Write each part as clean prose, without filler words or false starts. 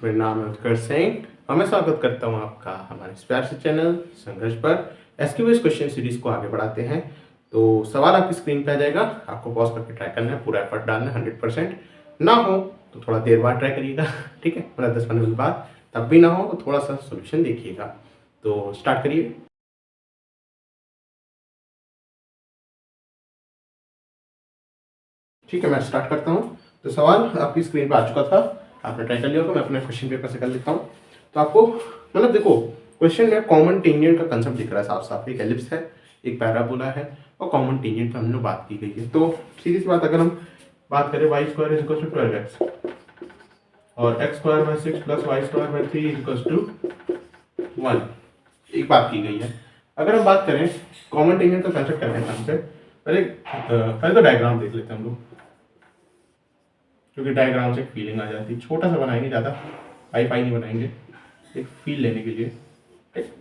मेरा नाम है उत्कर्ष सिंह और मैं स्वागत करता हूँ आपका हमारे इस प्यार से चैनल संघर्ष पर। एसक्यूएस क्वेश्चन सीरीज को आगे बढ़ाते हैं। तो सवाल आपकी स्क्रीन पे आ जाएगा, आपको पॉज करके ट्राई करना है, पूरा एफर्ट डालना है 100%। ना हो तो थोड़ा देर बाद ट्राई करिएगा, ठीक है, मतलब 10-15 मिनट बाद। तब भी ना हो तो थोड़ा सा सोल्यूशन देखिएगा। तो स्टार्ट करिए। ठीक है, मैं स्टार्ट करता हूँ। तो सवाल आपकी स्क्रीन पे आ चुका था, आपने ट्राई कर लिया होगा। मैं अपने क्वेश्चन पेपर से कर लेता हूँ। तो आपको मतलब देखो, क्वेश्चन में कॉमन टेंजेंट का कंसेप्ट दिख रहा है साफ साफ। एक एलिप्स है, एक पैराबोला है और कॉमन टेंजेंट पे हमने बात की गई है। तो सीधी सी बात, अगर हम बात करें Y square is equal to 12x और X square by 6 plus Y square by 3 is equal to 1, एक बात की गई है। अगर हम बात करें कॉमन टेंजेंट का कंसेप्ट करने का हमसे, पहले तो डायग्राम देख लेते हैं हम लोग, क्योंकि डायग्राम से एक फीलिंग आ जाती है। छोटा सा बनाएंगे, ज़्यादा हाई फाई नहीं बनाएंगे, एक फील लेने के लिए। ठीक,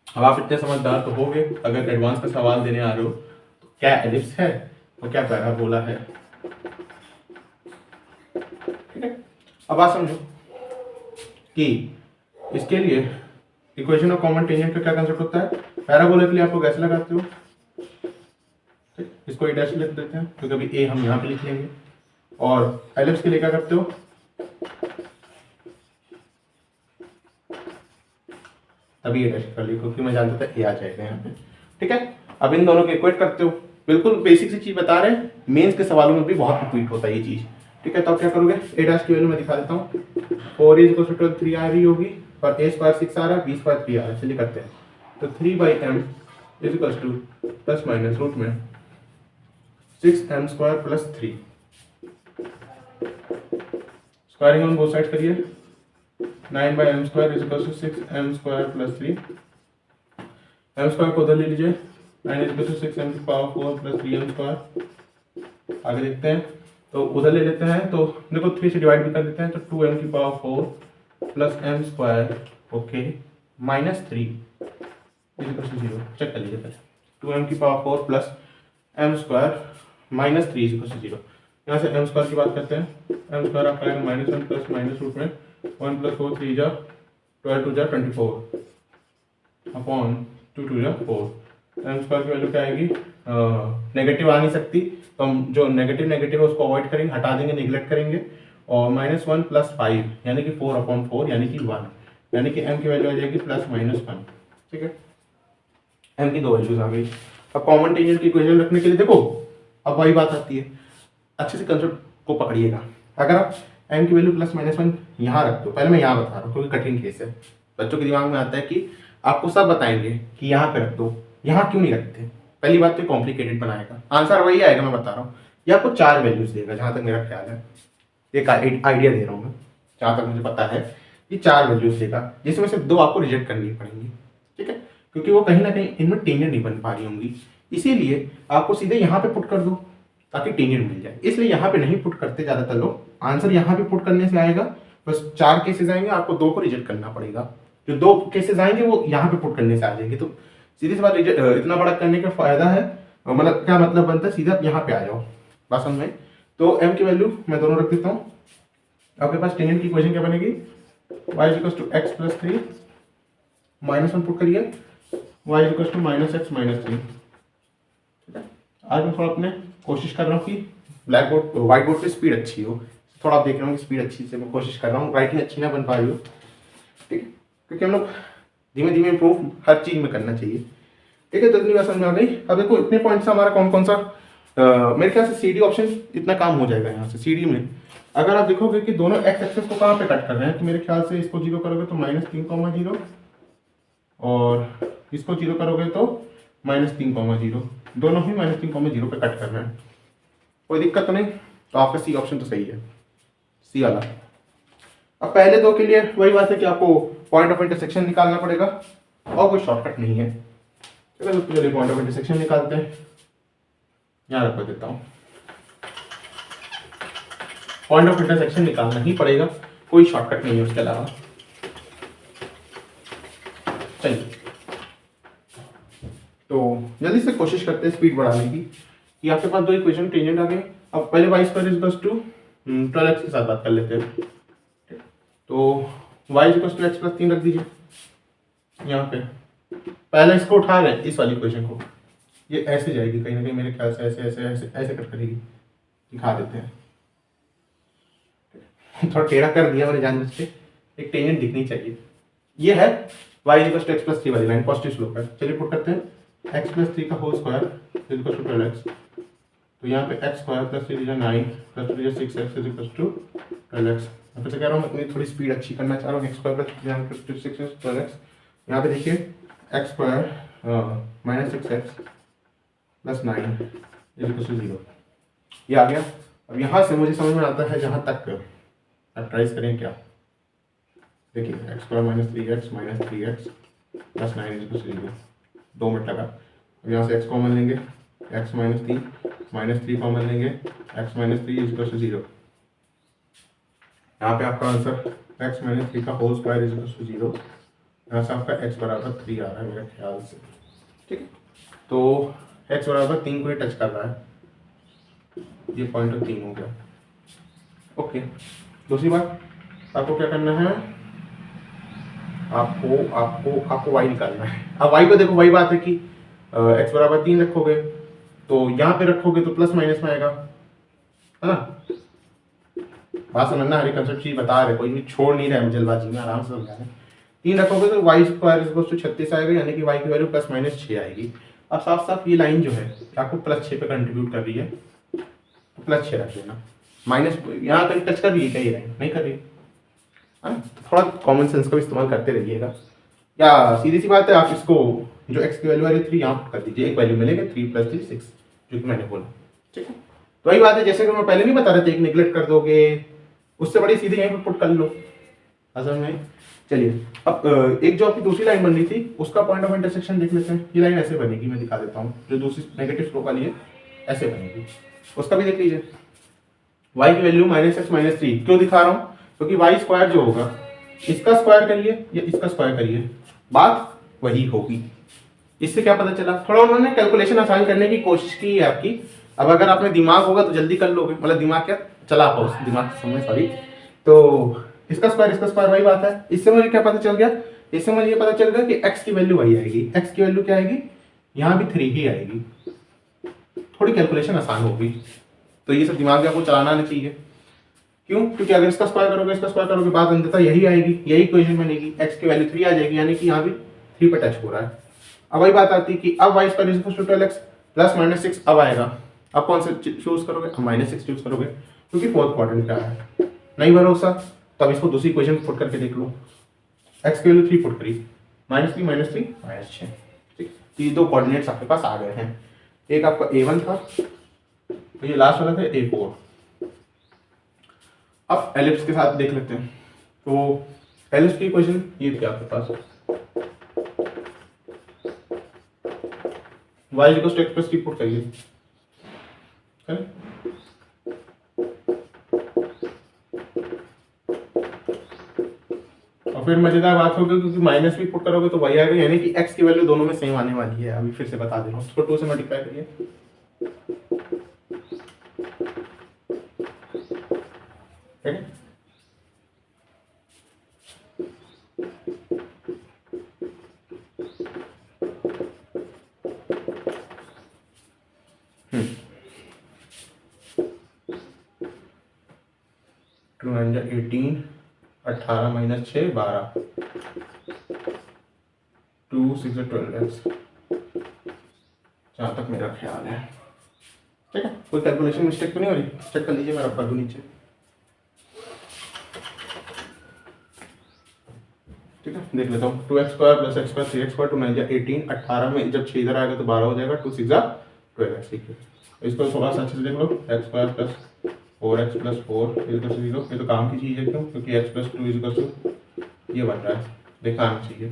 अब आप इतने समझदार तो होगे, अगर एडवांस का सवाल देने आ रहे हो तो क्या एलिप्स है और क्या पैराबोला है। ठीक है, अब बात समझो कि इसके लिए इक्वेशन ऑफ कॉमन टेंजेंट का क्या कंसेप्ट होता है। पैराबोला के लिए आप लोग ऐसे लगाते हो, ठीक, इसको ए डैश लिख देते हैं क्योंकि अभी ए हम यहाँ पे लिख लेंगे। और एलिप्स के लिए क्या करते हो, तभी ये डैश कर लिया क्योंकि मैं जानता था ए आ जाएगा यहाँ पे। ठीक है, अब इन दोनों के इक्वेट करते हो। बिल्कुल बेसिक सी चीज बता रहे हैं, मेंस के सवालों में भी बहुत रिपीट होता है ये चीज। ठीक है, तो आप क्या करोगे, ए डैश की वैल्यू मैं दिखा देता हूँ। 4 इज इक्वल टू 3 आ रही होगी और ए स्क्वायर 6 आ रहा है, बी स्क्वायर 3 आ रहा है। चलिए करते हैं। तो 3/m is equal to plus minus root में 6m square plus 3, squaring on both side करिए। 9/m square is equal to 6m square plus 3। m square को उधर ले लीजिए, 9 इज इक्वल टू 6m की पावर 4 प्लस 3m स्क्वायर। आगे देखते हैं, तो उधर ले लेते हैं, तो देखो 3 से डिवाइड भी कर देते हैं, तो 2m की पावर 4 प्लस m square, okay, minus 3 is equal to 0। Check कर लीजिए पहले, 2m की पावर 4 प्लस m square minus 3 is equal to 0। यहाँ से m स्क्वायर की बात करते हैं, m स्क्वायर आपका आएगा -1 प्लस माइनस रूट में 1 प्लस 4 3 जा 12 2 जा 24 अपॉन 2 2 जा 4। m स्क्वायर की वैल्यू क्या आएगी, नेगेटिव आ नहीं सकती, तो हम जो नेगेटिव नेगेटिव है उसको अवॉइड करेंगे, हटा देंगे, निगलेक्ट करेंगे। और -1 प्लस 5 यानी कि 4/4 यानी कि 1, यानी कि m की वैल्यू आ जाएगी +-1। ठीक है, m की दो वैल्यूज आ गई। अब कॉमन टेंजेंट की इक्वेशन रखने के लिए देखो, अब वही बात आती है, अच्छे से कंसेप्ट को पकड़िएगा। अगर आप m की वैल्यू +-1 यहाँ रख दो, पहले मैं यहाँ बता रहा हूँ क्योंकि कठिन केस है, बच्चों के दिमाग में आता है कि आपको सब बताएंगे कि यहाँ पे रख दो, यहाँ क्यों नहीं रखते। पहली बात तो कॉम्प्लिकेटेड बनाएगा, आंसर वही आएगा, मैं बता रहा हूँ। ये आपको 4 वैल्यूज देगा जहाँ तक मेरा ख्याल है, एक आइडिया दे रहा हूँ मैं, जहाँ तक मुझे पता है ये 4 वैल्यूज देगा, जिसमें से 2 आपको रिजेक्ट करनी पड़ेंगी। ठीक है, क्योंकि वो कहीं ना कहीं इनमें टेंजेंट नहीं बन पा रही होंगी, इसीलिए आपको सीधे यहाँ पे पुट कर दो ताकि टेंजेंट मिल जाए। इसलिए यहाँ पे नहीं पुट करते ज़्यादातर लोग, आंसर यहाँ पे पुट करने से आएगा। बस 4 केसेस आएंगे, आपको 2 को रिजेक्ट करना पड़ेगा। जो 2 केसेस आएंगे वो यहाँ पे पुट करने से आ जाएंगे। तो सीधी सी बात, इतना बड़ा करने का फायदा है, मतलब क्या मतलब बनता है, सीधा यहाँ पे आ जाओ, बात समझ में। तो m की वैल्यू मैं दोनों रख देता हूँ। आपके पास टेंजेंट की इक्वेशन क्या बनेगी, y equals to x plus 3 -1 put करिए, y equals to -x minus 3। ठीक है, आज मैं थोड़ा अपने कोशिश कर रहा हूँ कि ब्लैक बोर्ड व्हाइट बोर्ड पे स्पीड अच्छी हो, थोड़ा आप देख रहे हो कि स्पीड अच्छी से मैं कोशिश कर रहा हूँ, राइटिंग अच्छी ना बन पा रही हो। ठीक है, क्योंकि हम लोग धीमे धीमे इम्प्रूव हर चीज़ में करना चाहिए। ठीक है, तो इतनी बात समझ में आ गई। अब देखो इतने पॉइंट से हमारा कौन कौन सा, मेरे ख्याल से CD ऑप्शन इतना काम हो जाएगा। यहाँ से CD में अगर आप देखोगे कि दोनों x एक्सेस को कहाँ पे कट कर रहे हैं, तो मेरे ख्याल से इसको 0 करोगे तो -3,0 और इसको 0 करोगे तो -3,0, दोनों ही -3,0 पे कट कर रहे हैं। कोई दिक्कत तो नहीं, तो आपका C ऑप्शन तो सही है, C वाला। अब पहले 2 के लिए वही बात है कि आपको पॉइंट ऑफ इंटरसेक्शन निकालना पड़ेगा और कोई शॉर्टकट नहीं है। चलो चलिए पॉइंट ऑफ इंटरसेक्शन निकालते हैं, यहाँ रख देता हूँ। पॉइंट ऑफ इंटरसेक्शन निकालना ही पड़ेगा, कोई शॉर्टकट नहीं है उसके अलावा। चलिए, तो जल्दी से कोशिश करते हैं स्पीड बढ़ाने की, कि आपके पास 2 इक्वेशन टेंजेंट आ गए। अब पहले y² is equal to 12x के साथ बात कर लेते हैं। तो y equal to X plus 3 रख दीजिए यहाँ पे। पहले इसको उठा रहे हैं, इस वाली इक्वेशन को, ये ऐसे जाएगी कहीं ना कहीं मेरे ख्याल से, ऐसे ऐसे ऐसे ऐसे कर करेगी, दिखा देते हैं। थोड़ा टेढ़ा कर दिया मैंने जानबूझ के, एक टेंजेंट दिखनी चाहिए। ये है y equal to X plus 3 वाली लाइन, पॉजिटिव स्लोप है। चलिए पुट करते हैं x प्लस 3 का whole square equal to 12x। तो यहाँ पे X square plus 3 9 plus 2 6 X equal to 12x। मैं फिर से कह रहा हूँ, मैं अपनी थोड़ी स्पीड अच्छी करना चाह रहा हूँ। X square plus 3 6 X 12x। यहाँ पे देखिए X square minus 6x plus 9 equal to 0, ये आ गया। अब यहाँ से मुझे समझ में आता है जहाँ तक अब ट्राइज करें क्या, देखिए X square minus 3x plus 9 equal to 0, 2 minute लगा। अब यहाँ से एक्स कॉमन लेंगे, एक्स माइनस 3 कॉमन लेंगे, एक्स माइनस 3 इक्वल टू 0। यहाँ पे आपका आंसर एक्स माइनस 3 का होल स्क्वायर इक्वल टू 0। यहाँ से आपका x बराबर 3 आ रहा है मेरे ख्याल से, ठीक है। तो x बराबर 3 को ही टच कर रहा है, ये पॉइंट 3 हो गया। ओके, दूसरी बात आपको क्या करना है, आपको आपको आपको y निकालना है। अब y को देखो, वही बात है कि x बराबर 3 रखोगे तो यहाँ पे रखोगे तो प्लस माइनस में आएगा, है ना। बात समझना, हरी कंसेप्ट चीज बता रहे, कोई भी छोड़ नहीं रहा है जल्दबाजी में, आराम से समझा रहे। 3 रखोगे तो वाई स्क्वायर इक्वल टू 36 आएगा, यानी कि y की वैल्यू प्लस माइनस 6 आएगी। अब साफ साफ ये लाइन जो है आपको प्लस 6 पे कंट्रीब्यूट कर रही है, तो प्लस 6 रख लेना। माइनस यहाँ कहीं टच कर रही है क्या ये लाइन, नहीं कर रही है, तो थोड़ा कॉमन सेंस का भी इस्तेमाल करते रहिएगा। या सीधी सी बात है, आप इसको जो x की वैल्यू आ रही है 3 यहाँ कर दीजिए, एक वैल्यू मिलेगा 3 प्लस 3 6, जो कि मैंने बोला, ठीक है। तो वही बात है, जैसे कि मैं पहले नहीं बता रहे थे, एक निगलेक्ट कर दोगे, उससे बड़ी सीधे यहीं पर पुट कर लो असल में। चलिए अब एक जो आपकी दूसरी लाइन बन रही थी उसका पॉइंट ऑफ इंटरसेक्शन देख लेते हैं। ये लाइन ऐसे बनेगी, मैं दिखा देता हूँ, जो दूसरी नेगेटिव स्लोप वाली है ऐसे बनेगी, उसका भी देख लीजिए। y की वैल्यू -x-3 क्यों दिखा रहा हूँ, क्योंकि y स्क्वायर जो होगा इसका स्क्वायर करिए या इसका स्क्वायर करिए, बात वही होगी। इससे क्या पता चला, थोड़ा उन्होंने कैलकुलेशन आसान करने की कोशिश की है आपकी। अब अगर आपने दिमाग होगा तो जल्दी कर लोगे, मतलब दिमाग क्या चला पाओ, दिमाग समझ, सॉरी। तो इसका स्क्वायर वही बात है। इससे मुझे क्या पता चल गया, इससे मुझे ये पता चल गया कि x की वैल्यू वही आएगी। x की वैल्यू क्या आएगी, यहाँ भी 3 ही आएगी। थोड़ी कैलकुलेशन आसान होगी, तो ये सब दिमाग में आपको चलाना नहीं चाहिए। क्यों, क्योंकि अगर इसका स्क्वायर करोगे बात अंततः यही आएगी, यही इक्वेशन बनेगी, x की वैल्यू 3 आ जाएगी, यानी कि यहाँ भी 3 पे टच हो रहा है। अब वही बात आती है कि अब y square equal to 12x plus minus 6 अब आएगा। अब कौन सा चूज करोगे, अब -6 चूज करोगे, क्योंकि फोर्थ क्वाड्रेंट का है। नहीं भरोसा तो अब इसको दूसरी इक्वेशन पुट करके देख लो। x की वैल्यू 3 पुट करी, -3 -6, ठीक। तो ये दो कोऑर्डिनेट्स आपके पास आ गए हैं। एक आपका a1 था, तो ये लास्ट वाला था a4। अब एलिप्स के साथ देख लेते हैं। तो एलिप्स की इक्वेशन ये थी आपके पास, y equal to x plus 3 put करिए, और फिर मजेदार बात होगी, क्योंकि माइनस भी पुट करोगे तो वही आएगा, यानी कि x की वैल्यू दोनों में सेम आने वाली है। अभी फिर से बता दे रहा हूँ, उसको 2 से मल्टीप्लाई करिए, ठीक है। टू 18, 18 माइनस 6 12, 2 6 12x, जहाँ तक मेरा ख्याल है, ठीक है। कोई कैलकुलेशन मिस्टेक तो नहीं हो रही, चेक कर लीजिए, मैं रख दूँ नीचे, ठीक है। देख लेता हूँ, 2x square plus x plus 3x square, 2 9 18, 18 में जब 6 इधर आएगा तो 12 हो जाएगा, 2 6 12x, ठीक है। इसको थोड़ा सा अच्छे से देख लो, x square plus 4x plus 4 equal to 0। ये तो काम की चीज़ है, क्यों, क्योंकि x प्लस 2 इक्वल टू ये बन रहा है, देखा आना चाहिए।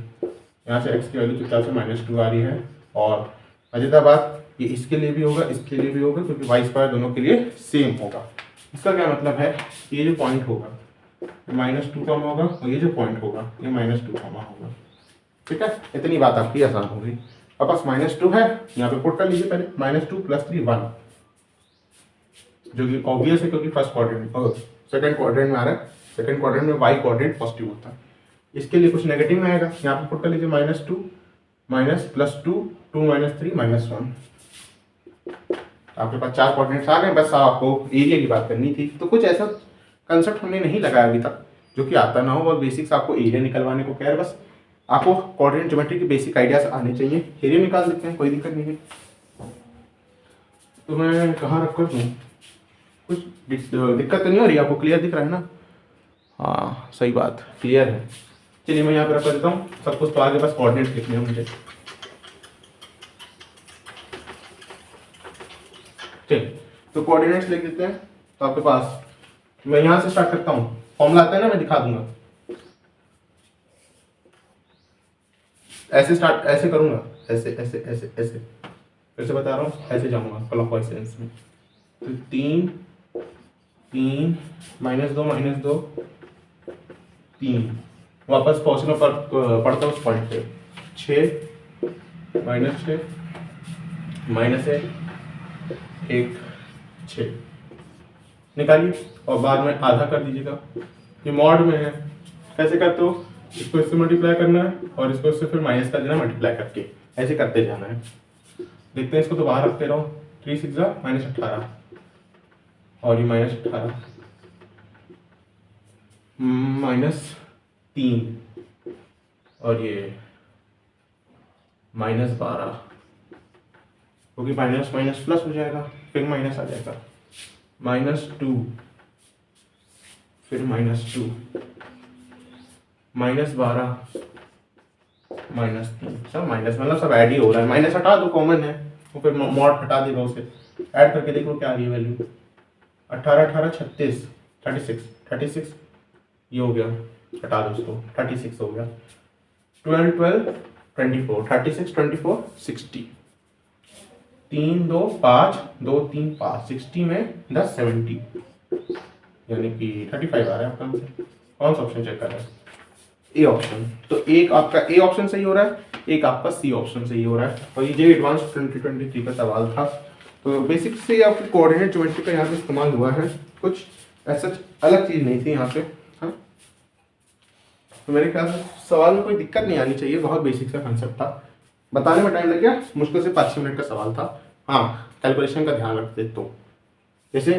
यहाँ से x की वैल्यू चुपचाप से -2 आ रही है। और मजेदार बात, ये इसके लिए भी होगा, इसके लिए भी होगा, क्योंकि y स्क्वायर दोनों के लिए सेम होगा। इसका क्या मतलब है, ये जो पॉइंट होगा -2 कॉमा होगा, और ये जो पॉइंट होगा ये -2 कॉमा होगा, ठीक है। इतनी बात आपकी आसान हो गई। अब बस -2 है, यहाँ पे पुट कर लीजिए पहले, -2 + 3 1, जो कि ऑब्वियस है, क्योंकि फर्स्ट क्वाड्रेंट और सेकंड क्वाड्रेंट में आ रहा है, सेकंड क्वाड्रेंट में वाई कोऑर्डिनेट पॉजिटिव होता है। इसके लिए कुछ नेगेटिव में आएगा, यहाँ पे पुट कर लीजिए -2 -+2 2 -3 -1। आपके पास 4 कोऑर्डिनेट्स आ गए। बस आपको एरिया की बात करनी थी, तो कुछ ऐसा कंसेप्ट हमने नहीं लगाया अभी तक जो कि आता ना हो, और बेसिक्स आपको एरिया निकलवाने को कह रहे। बस आपको कोऑर्डिनेट ज्योमेट्री के बेसिक आइडियाज आने चाहिए। एरिया निकाल देते हैं, कोई दिक्कत नहीं है। तो मैं कहाँ रख कर दूँ, कुछ दिक्कत तो नहीं हो रही आपको? क्लियर दिख रहा है ना? हाँ सही बात, क्लियर है। चलिए मैं यहाँ पर रख देता हूँ सब कुछ। तो आगे बस कोऑर्डिनेट्स लिखने हैं मुझे। चलिए तो कोऑर्डिनेट्स लिख देते हैं। तो आपके पास, मैं यहाँ से स्टार्ट करता हूँ। फॉर्मूला आता है ना, मैं दिखा दूंगा। ऐसे स्टार्ट, ऐसे करूंगा, ऐसे ऐसे ऐसे ऐसे, फिर से बता रहा हूँ, ऐसे जाऊंगा क्लॉकवाइज सेंस में। तो 3 -2 -2 3, वापस पहुंचना पड़ता उस पॉइंट पे। 6 -6 -1 6 निकालिए, और बाद में आधा कर दीजिएगा। ये मॉड में है, कैसे करते हो? इसको इससे मल्टीप्लाई करना है और इसको इससे फिर माइनस कर देना मल्टीप्लाई करके, ऐसे करते जाना है। देखते हैं, इसको तो बाहर रखते रहो। 3 6 -18 और ये -18 -3 और ये -12, क्योंकि माइनस माइनस प्लस हो जाएगा, फिर माइनस आ जाएगा। -2 फिर -2 -12 -3, सब माइनस, मतलब सब ऐड ही हो रहा है। माइनस हटा दो, कॉमन है, तो फिर मॉड हटा देगा उसे। ऐड करके देखो क्या आ रही है वैल्यू। 18 18 36 36 ये हो गया, हटा दो उसको, 36 हो गया। 12 12 24 36 24 60, 3 2 5 2 3 5 60 में 10 70, यानी कि 35 आ रहा है आपका आंसर। कौन सा ऑप्शन चेक कर रहा है? A option. तो एक आपका ए ऑप्शन सही हो रहा है, एक आपका सी ऑप्शन सही हो रहा है। और ये एडवांस 2023 का सवाल था। तो बेसिक से आपकी कोऑर्डिनेट ज्योमेट्री का यहाँ पे इस्तेमाल हुआ है, कुछ ऐसा अलग चीज़ नहीं थी यहाँ पे। हाँ, तो मेरे ख्याल से सवाल में कोई दिक्कत नहीं आनी चाहिए, बहुत बेसिक सा कंसेप्ट था। बताने में टाइम लग गया, मुश्किल से 5-6 मिनट का सवाल था। हाँ, कैलकुलेशन का ध्यान रखते तो, जैसे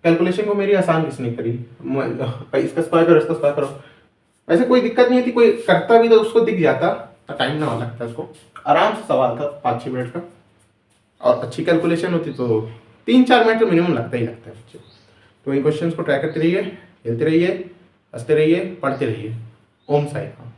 कैलकुलेशन को मेरी आसान किसने करी, इसका स्क्वायर करो, इसका स्क्वायर करो, ऐसे कोई दिक्कत नहीं थी। कोई करता भी तो उसको दिख जाता, तो टाइम ना लगता उसको। आराम से सवाल था 5-6 मिनट का, और अच्छी कैलकुलेशन होती तो 3-4 मिनट तो मिनिमम लगता ही लगता है बच्चे। तो इन क्वेश्चंस को ट्राई करते रहिए, खेलते रहिए, हंसते रहिए, पढ़ते रहिए। ओम साई राम।